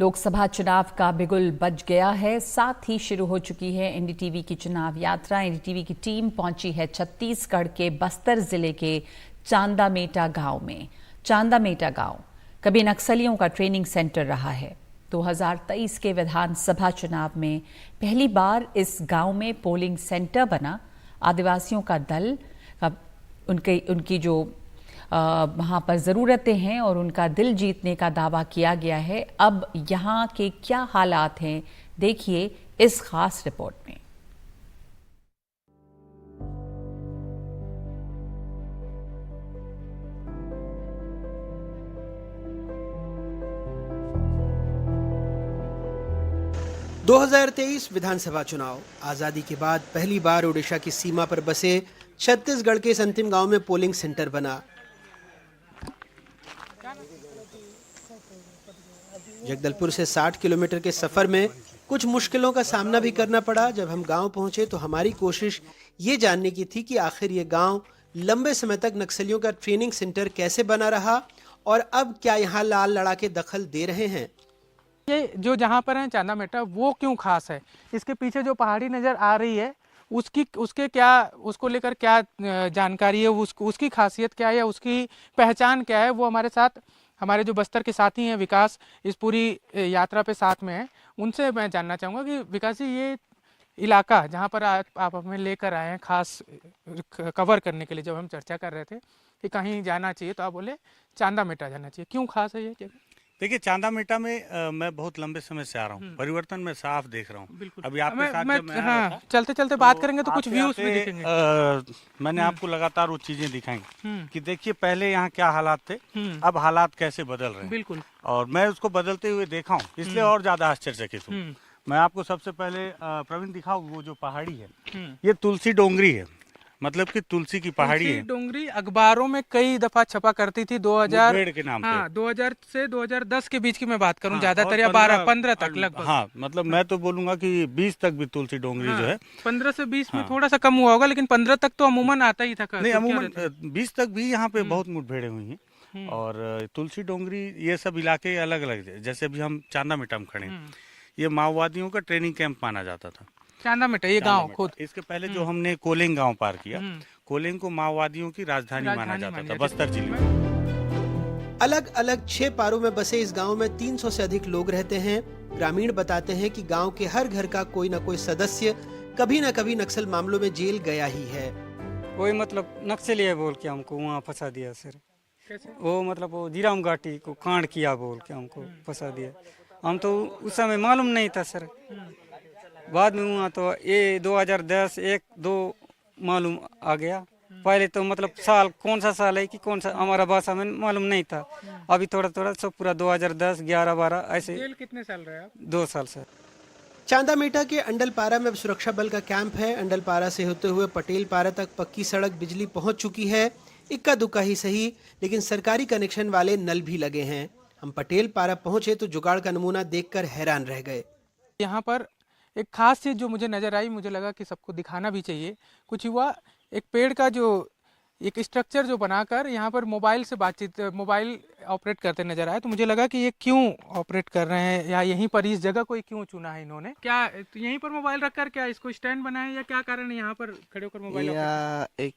लोकसभा चुनाव का बिगुल बज गया है, साथ ही शुरू हो चुकी है एनडीटीवी की चुनाव यात्रा। एनडीटीवी की टीम पहुंची है छत्तीसगढ़ के बस्तर जिले के चांदामेटा गांव में। चांदामेटा गांव कभी नक्सलियों का ट्रेनिंग सेंटर रहा है। 2023 के विधानसभा चुनाव में पहली बार इस गांव में पोलिंग सेंटर बना। आदिवासियों का दल उनकी जो वहाँ पर ज़रूरतें हैं और उनका दिल जीतने का दावा किया गया है। अब यहाँ के क्या हालात हैं, देखिए इस खास रिपोर्ट में। दो 2023 विधानसभा चुनाव आजादी के बाद पहली बार ओडिशा की सीमा पर बसे छत्तीसगढ़ के इस अंतिम गांव में पोलिंग सेंटर बना। जगदलपुर से 60 किलोमीटर के सफर में कुछ मुश्किलों का सामना भी करना पड़ा। जब हम गांव पहुंचे तो हमारी कोशिश ये जानने की थी कि आखिर ये गांव लंबे समय तक नक्सलियों का ट्रेनिंग सेंटर कैसे बना रहा और अब क्या यहाँ लाल लड़ाके दखल दे रहे हैं। ये जो जहाँ पर है चांदामेटा, वो क्यों खास है? इसके पीछे जो पहाड़ी नज़र आ रही है उसको लेकर क्या जानकारी है, उसकी खासियत क्या है, उसकी पहचान क्या है, वो हमारे साथ हमारे जो बस्तर के साथी हैं विकास इस पूरी यात्रा पे साथ में हैं। उनसे मैं जानना चाहूँगा कि विकास जी, ये इलाका जहाँ पर आप हमें लेकर आए हैं खास कवर करने के लिए, जब हम चर्चा कर रहे थे कि कहीं जाना चाहिए तो आप बोले चांदामेटा जाना चाहिए, क्यों खास है ये जगह? देखिए, चांदामेटा में मैं बहुत लंबे समय से आ रहा हूँ। परिवर्तन मैं साफ देख रहा हूँ। अभी आपके साथ जब मैं हाँ, चलते चलते बात करेंगे तो कुछ व्यूज भी दिखेंगे। मैंने आपको लगातार वो चीजें दिखाई कि देखिए पहले यहाँ क्या हालात थे, अब हालात कैसे बदल रहे हैं। बिल्कुल। और मैं उसको बदलते हुए देखा हूँ, इसलिए और ज्यादा आश्चर्यचकित हूँ। मैं आपको सबसे पहले प्रवीण दिखाऊँ, वो जो पहाड़ी है ये तुलसी डोंगरी है, मतलब कि तुलसी की पहाड़ी है। डोंगरी अखबारों में कई दफा छपा करती थी 2000 के नाम हाँ, पे। 2000 से 2010 के बीच की मैं बात करूं, ज्यादातर या 15 तक लगभग। हाँ, मतलब मैं तो बोलूंगा कि 20 तक भी तुलसी डोंगरी जो है। 15 से 20 में थोड़ा सा कम हुआ होगा, लेकिन 15 तक तो अमूमन आता ही था। नहीं, अमूमन 20 तक भी यहाँ पे बहुत मुठभेड़ें हुई हैं। और तुलसी डोंगरी ये सब इलाके अलग अलग, जैसे अभी हम चांदामेटा में खड़े हैं, ये माओवादियों का ट्रेनिंग कैंप माना जाता था। चांदामेटा ये गांव खुद। इसके पहले जो हमने कोलेंग गांव पार किया, कोलेंग को माओवादियों की राजधानी माना जाता था बस्तर जिले में। अलग अलग 6 पारों में बसे इस गांव में 300 से अधिक लोग रहते हैं। ग्रामीण बताते हैं कि गांव के हर घर का कोई न कोई सदस्य कभी न कभी नक्सल मामलों में जेल गया ही है। कोई मतलब नक्सली है बोल के हमको वहाँ फंसा दिया सर। कैसे? वो मतलब वो जीराम घाटी को कांड किया बोल के हमको फंसा दिया। हम तो उस समय मालूम नहीं था सर। बाद में हुआ तो ये 2010 1-2 मालूम आ गया। पहले तो मतलब साल कौन सा साल है कि कौन सा हमारा भाषा में मालूम नहीं था। अभी थोड़ा थोड़ा सब पूरा 2010 11 12 ऐसे। जेल कितने साल रहे आप? 2 साल सर। चांदामेटा के अंडलपारा में सुरक्षा बल का कैंप है। अंडलपारा से होते हुए पटेलपारा तक पक्की सड़क बिजली पहुंच चुकी है। इक्का दुक्का ही सही, लेकिन सरकारी कनेक्शन वाले नल भी लगे हैं। हम पटेलपारा पहुंचे तो जुगाड़ का नमूना देखकर हैरान रह गए। यहाँ पर एक खास चीज़ जो मुझे नज़र आई, मुझे लगा कि सबको दिखाना भी चाहिए। कुछ हुआ, एक पेड़ का जो एक स्ट्रक्चर जो बनाकर यहाँ पर मोबाइल से बातचीत, मोबाइल ऑपरेट करते नजर आए, तो मुझे लगा कि ये क्यों ऑपरेट कर रहे हैं या यहीं पर इस जगह को क्यों चुना है इन्होंने? क्या तो यहीं पर मोबाइल रखकर क्या इसको स्टैंड बनाए या क्या कारण है यहाँ पर खड़े होकर मोबाइल? या एक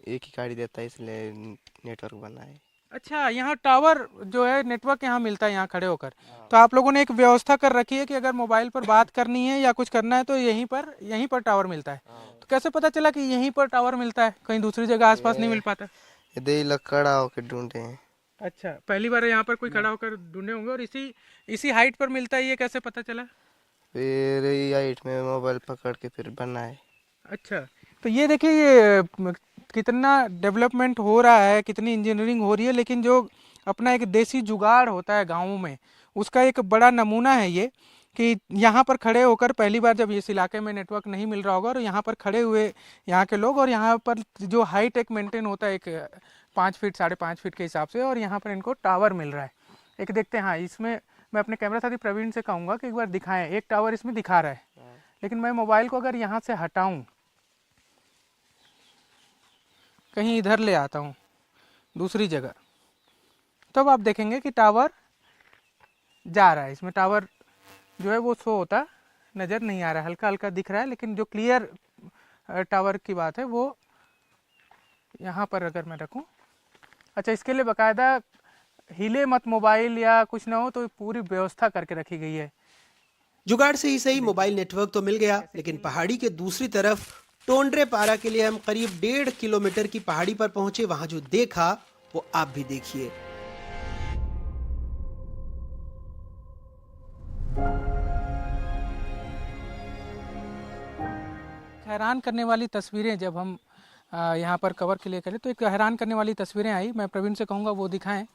ही गाड़ी देता है इसलिए नेटवर्क बना है। अच्छा, यहाँ टावर जो है नेटवर्क यहाँ मिलता है यहाँ खड़े होकर। तो आप लोगों ने एक व्यवस्था कर रखी है कि अगर मोबाइल पर बात करनी है या कुछ करना है तो यहीं पर टावर मिलता है। तो कैसे पता चला कि यहीं पर टावर मिलता है, कहीं दूसरी जगह आसपास नहीं मिल पाता? ये लोग खड़ा होकर ढूंढे हैं। अच्छा, पहली बार यहाँ पर कोई खड़ा होकर ढूंढे होंगे और इसी हाइट पर मिलता है, ये कैसे पता चला? फिर हाइट में मोबाइल पकड़ के फिर बना है। अच्छा, तो ये देखिए ये कितना डेवलपमेंट हो रहा है, कितनी इंजीनियरिंग हो रही है, लेकिन जो अपना एक देसी जुगाड़ होता है गाँवों में, उसका एक बड़ा नमूना है ये कि यहाँ पर खड़े होकर पहली बार जब इस इलाके में नेटवर्क नहीं मिल रहा होगा और यहाँ पर खड़े हुए यहाँ के लोग, और यहाँ पर जो हाइट एक मेंटेन होता है एक 5 फीट 5.5 फीट के हिसाब से, और यहाँ पर इनको टावर मिल रहा है। एक देखते हैं। हाँ, इसमें मैं अपने कैमरा साथी प्रवीण से कहूँगा कि एक बार दिखाएं। एक टावर इसमें दिखा रहा है, लेकिन मैं मोबाइल को अगर यहाँ से हटाऊँ, कहीं इधर ले आता हूँ दूसरी जगह, तब आप देखेंगे कि टावर जा रहा है। इसमें टावर जो है वो शो होता नज़र नहीं आ रहा है, हल्का हल्का दिख रहा है, लेकिन जो क्लियर टावर की बात है वो यहाँ पर अगर मैं रखूँ। अच्छा, इसके लिए बाकायदा हिले मत मोबाइल या कुछ ना हो तो पूरी व्यवस्था करके रखी गई है। जुगाड़ से ही सही मोबाइल नेटवर्क तो मिल गया, लेकिन पहाड़ी के दूसरी तरफ टोंड्रे पारा के लिए हम करीब 1.5 किलोमीटर की पहाड़ी पर पहुंचे। वहां जो देखा वो आप भी देखिए। हैरान करने वाली तस्वीरें जब हम यहाँ पर कवर के लिए करें तो एक हैरान करने वाली तस्वीरें आई। मैं प्रवीण से कहूँगा वो दिखाएं।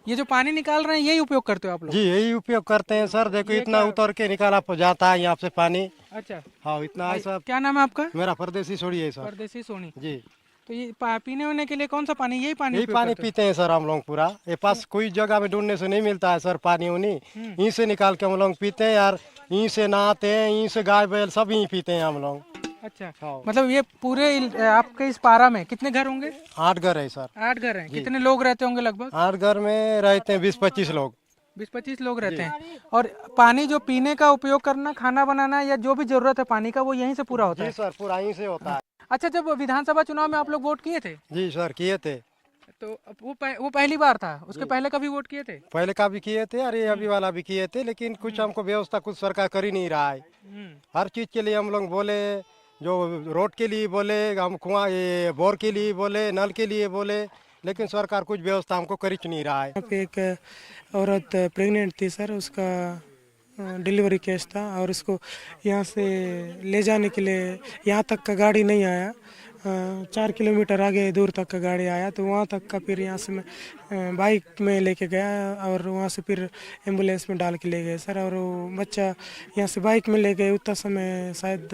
ये जो पानी निकाल रहे हैं यही उपयोग करते हो आप लोग? जी यही उपयोग करते हैं सर। देखो इतना उतर के निकाला जाता है यहाँ से पानी। अच्छा, हाँ इतना है सर। क्या नाम है आपका? मेरा परदेसी सोनी है सर। परदेसी सोनी जी। तो ये पीने होने के लिए कौन सा पानी? यही पानी यही उपयोग पानी करते हो? पीते हैं सर हम लोग पूरा। ये पास कोई जगह में ढूंढने से नहीं मिलता है सर पानी उन्हीं यहीं से निकाल के हम लोग पीते हैं यार। यहीं से नहाते हैं, यहीं से गाय बैल सब यहीं पीते हैं हम लोग। अच्छा, हाँ। मतलब ये पूरे आपके इस पारा में कितने घर होंगे? 8 घर है सर। 8 घर हैं। कितने लोग रहते होंगे लगभग? 8 घर में रहते हैं 20-25 लोग। 20-25 लोग रहते हैं। और पानी जो पीने का उपयोग करना, खाना बनाना या जो भी जरूरत है पानी का वो यहीं से पूरा होता जी है? सर पूरा यहीं से होता है। अच्छा, जब विधानसभा चुनाव में आप लोग वोट किए थे जी सर किए थे। तो वो पहली बार था? उसके पहले कभी वोट किए थे? पहले का भी किए थे और ये अभी वाला भी किए थे, लेकिन कुछ हमको व्यवस्था कुछ सरकार कर ही नहीं रहा है। हर चीज के लिए हम लोग बोले, जो रोड के लिए बोले, हम कुआं ये बोर के लिए बोले, नल के लिए बोले, लेकिन सरकार कुछ व्यवस्था हमको कर ही नहीं रहा है। यहाँ पे एक औरत प्रेग्नेंट थी सर, उसका डिलीवरी केस था और उसको यहाँ से ले जाने के लिए यहाँ तक का गाड़ी नहीं आया। 4 किलोमीटर आगे दूर तक का गाड़ी आया तो वहाँ तक का फिर यहाँ से मैं बाइक में लेके गया और वहाँ से फिर एम्बुलेंस में डाल के ले गए सर। और वो बच्चा यहाँ से बाइक में ले गए, उतना समय शायद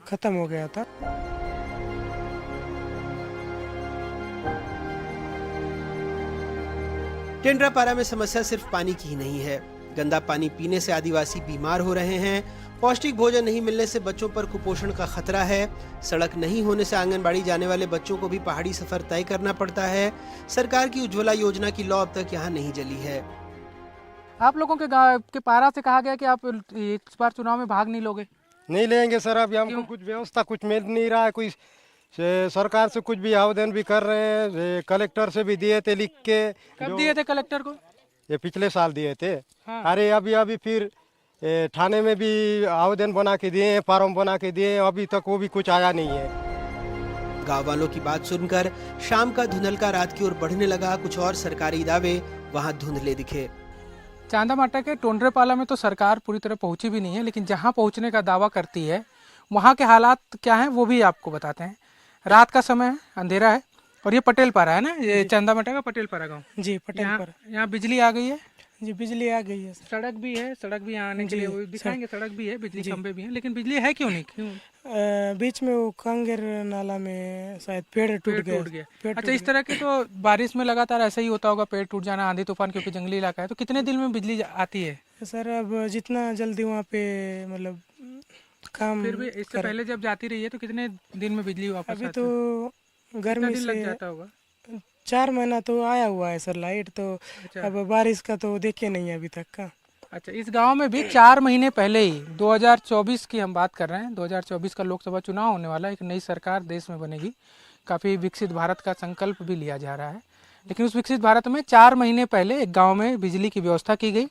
ख़त्म हो गया था। टेंड्रापारा में समस्या सिर्फ पानी की ही नहीं है। गंदा पानी पीने से आदिवासी बीमार हो रहे हैं। पौष्टिक भोजन नहीं मिलने से बच्चों पर कुपोषण का खतरा है। सड़क नहीं होने से आंगनबाड़ी जाने वाले बच्चों को भी पहाड़ी सफर तय करना पड़ता है। सरकार की उज्ज्वला योजना की लौ अब तक यहाँ नहीं जली है। आप लोगों के गाँव के पारा से कहा गया कि आप इस बार चुनाव में भाग नहीं लोगे? नहीं लेंगे सर। अभी हमको कुछ व्यवस्था कुछ मिल नहीं रहा है। कोई सरकार से कुछ भी आवेदन भी कर रहे हैं, कलेक्टर से भी दिए थे लिख के। कब दिए थे कलेक्टर को? ये पिछले साल दिए थे। हाँ। अरे अभी फिर थाने में भी आवेदन बना के दिए हैं, फॉर्म बना के दिए हैं, अभी तक वो भी कुछ आया नहीं है। गांव वालों की बात सुनकर शाम का धुंधलका रात की ओर बढ़ने लगा। कुछ और सरकारी दावे वहां धुंधले दिखे। चांदामाटा के टोंड्रेपाला में तो सरकार पूरी तरह पहुंची भी नहीं है, लेकिन जहां पहुंचने का दावा करती है वहां के हालात क्या हैं वो भी आपको बताते हैं। रात का समय है, अंधेरा है और ये पटेलपारा है ना, ये चांदामाटा का पटेलपारा गाँव। जी पटेलपारा। यहाँ बिजली आ गई है? जी बिजली आ गई है सर। सड़क भी है, सड़क भी यहाँ आने के लिए वो दिखाएंगे। सड़क भी है, बिजली खंभे भी हैं, लेकिन बिजली है क्यों नहीं? क्यों? बीच में वो कांगेर नाला में शायद पेड़ टूट गया। अच्छा, इस तरह के तो बारिश में लगातार ऐसा ही होता होगा, पेड़ टूट जाना, आंधी तूफान, क्योंकि जंगली इलाका है। तो कितने दिन में बिजली आती है सर? अब जितना जल्दी वहाँ पे मतलब काम। फिर भी इससे पहले जब जाती रही है तो कितने दिन में बिजली वापस अभी आती तो गर्मी लग से जाता होगा? 4 महीना तो आया हुआ है सर लाइट तो। अब बारिश का तो देखे नहीं है अभी तक का। अच्छा, इस गांव में भी 4 महीने पहले ही 2024 की हम बात कर रहे हैं, 2024 का लोकसभा चुनाव होने वाला है। एक नई सरकार देश में बनेगी, काफ़ी विकसित भारत का संकल्प भी लिया जा रहा है। लेकिन उस विकसित भारत में 4 महीने पहले एक गाँव में बिजली की व्यवस्था की गई।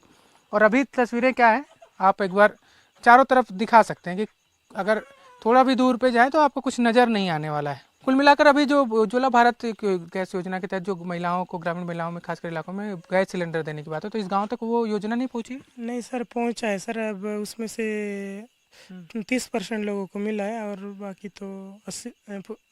और अभी तस्वीरें क्या है आप एक बार चारों तरफ दिखा सकते हैं कि अगर थोड़ा भी दूर पे जाए तो आपको कुछ नज़र नहीं आने वाला है। कुल मिलाकर अभी जो उज्ज्वला भारत गैस योजना के तहत जो महिलाओं को, ग्रामीण महिलाओं में खासकर इलाकों में गैस सिलेंडर देने की बात है, तो इस गांव तक वो योजना नहीं पहुंची? नहीं सर, पहुंचा है सर। अब उसमें से 30% लोगों को मिला है और बाकी तो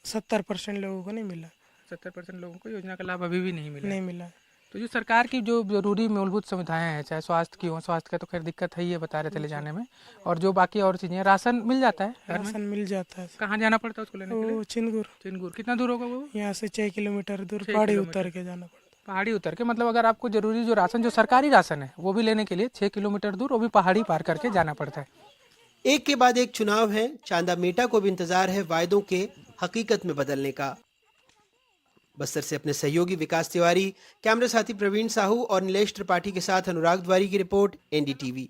70% लोगों को नहीं मिला। 70% लोगों को योजना का लाभ अभी भी नहीं मिला। है। तो जो सरकार की जो जरूरी मूलभूत सुविधाएं हैं, चाहे स्वास्थ्य की हो, स्वास्थ्य का तो खैर दिक्कत है, ये बता रहे थे ले जाने में, और जो बाकी और चीज़ें, राशन मिल जाता है घर में? राशन मिल जाता है। कहाँ जाना पड़ता है उसको लेने के लिए? वो चिनगुर। कितना दूर होगा वो? यहाँ से 6 किलोमीटर दूर पहाड़ी उतर के जाना पड़ता है। पहाड़ी उतर के, मतलब अगर आपको जरूरी जो राशन, जो सरकारी राशन है, वो भी लेने के लिए 6 किलोमीटर दूर, वो भी पहाड़ी पार करके जाना पड़ता है। एक के बाद एक चुनाव है। चांदामेटा को भी इंतजार है वायदों के हकीकत में बदलने का। बस्तर से अपने सहयोगी विकास तिवारी, कैमरा साथी प्रवीण साहू और नीलेश त्रिपाठी के साथ अनुराग द्वारी की रिपोर्ट, एनडीटीवी।